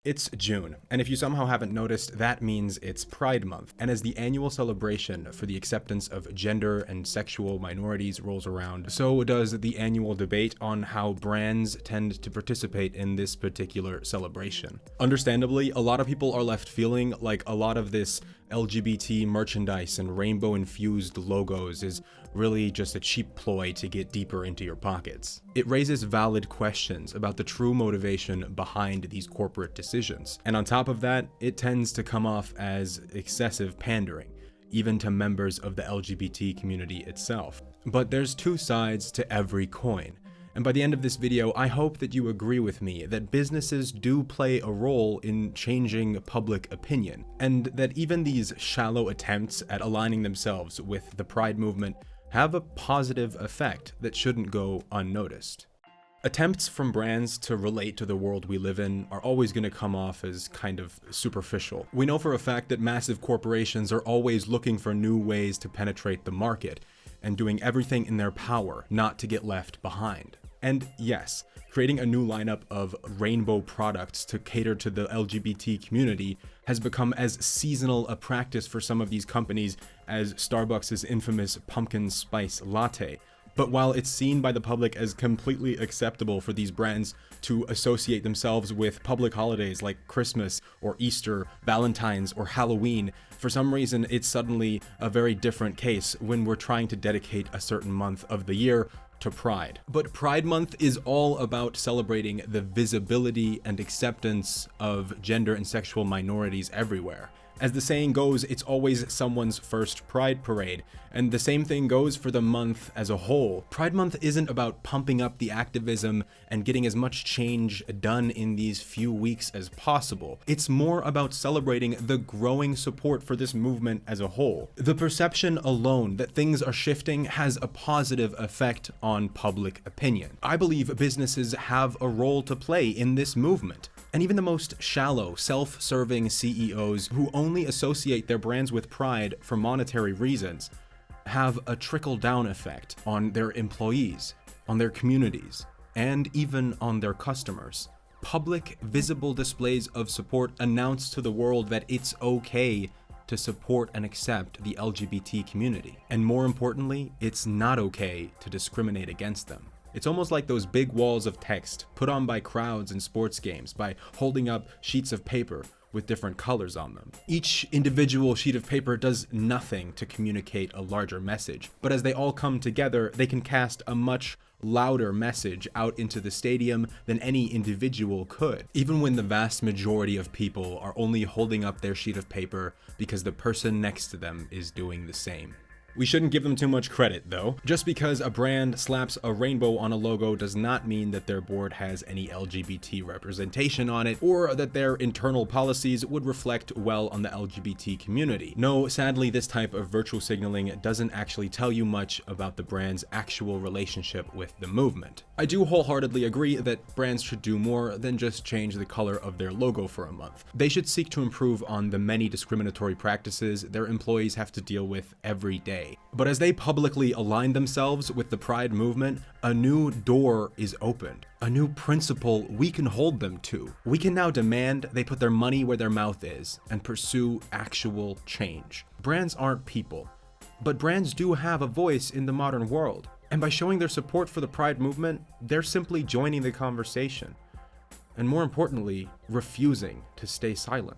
It's June, and if you somehow haven't noticed, that means it's Pride Month. And as the annual celebration for the acceptance of gender and sexual minorities rolls around, so does the annual debate on how brands tend to participate in this particular celebration. Understandably, a lot of people are left feeling like a lot of this LGBT merchandise and rainbow-infused logos is really just a cheap ploy to get deeper into your pockets. It raises valid questions about the true motivation behind these corporate decisions. And on top of that, it tends to come off as excessive pandering, even to members of the LGBT community itself. But there's two sides to every coin. And by the end of this video, I hope that you agree with me that businesses do play a role in changing public opinion, and that even these shallow attempts at aligning themselves with the Pride movement have a positive effect that shouldn't go unnoticed. Attempts from brands to relate to the world we live in are always going to come off as kind of superficial. We know for a fact that massive corporations are always looking for new ways to penetrate the market and doing everything in their power not to get left behind. And yes, creating a new lineup of rainbow products to cater to the LGBT community has become as seasonal a practice for some of these companies as Starbucks' infamous pumpkin spice latte. But while it's seen by the public as completely acceptable for these brands to associate themselves with public holidays like Christmas or Easter, Valentine's, or Halloween, for some reason it's suddenly a very different case when we're trying to dedicate a certain month of the year to Pride. But Pride Month is all about celebrating the visibility and acceptance of gender and sexual minorities everywhere. As the saying goes, it's always someone's first Pride parade, and the same thing goes for the month as a whole. Pride Month isn't about pumping up the activism and getting as much change done in these few weeks as possible. It's more about celebrating the growing support for this movement as a whole. The perception alone that things are shifting has a positive effect on public opinion. I believe businesses have a role to play in this movement. And even the most shallow, self-serving CEOs who only associate their brands with pride for monetary reasons have a trickle-down effect on their employees, on their communities, and even on their customers. Public, visible displays of support announce to the world that it's okay to support and accept the LGBT community. And more importantly, it's not okay to discriminate against them. It's almost like those big walls of text put on by crowds in sports games by holding up sheets of paper with different colors on them. Each individual sheet of paper does nothing to communicate a larger message, but as they all come together, they can cast a much louder message out into the stadium than any individual could, even when the vast majority of people are only holding up their sheet of paper because the person next to them is doing the same. We shouldn't give them too much credit, though. Just because a brand slaps a rainbow on a logo does not mean that their board has any LGBT representation on it, or that their internal policies would reflect well on the LGBT community. No, sadly, this type of virtual signaling doesn't actually tell you much about the brand's actual relationship with the movement. I do wholeheartedly agree that brands should do more than just change the color of their logo for a month. They should seek to improve on the many discriminatory practices their employees have to deal with every day. But as they publicly align themselves with the Pride movement, a new door is opened, a new principle we can hold them to. We can now demand they put their money where their mouth is and pursue actual change. Brands aren't people, but brands do have a voice in the modern world. And by showing their support for the Pride movement, they're simply joining the conversation. And more importantly, refusing to stay silent.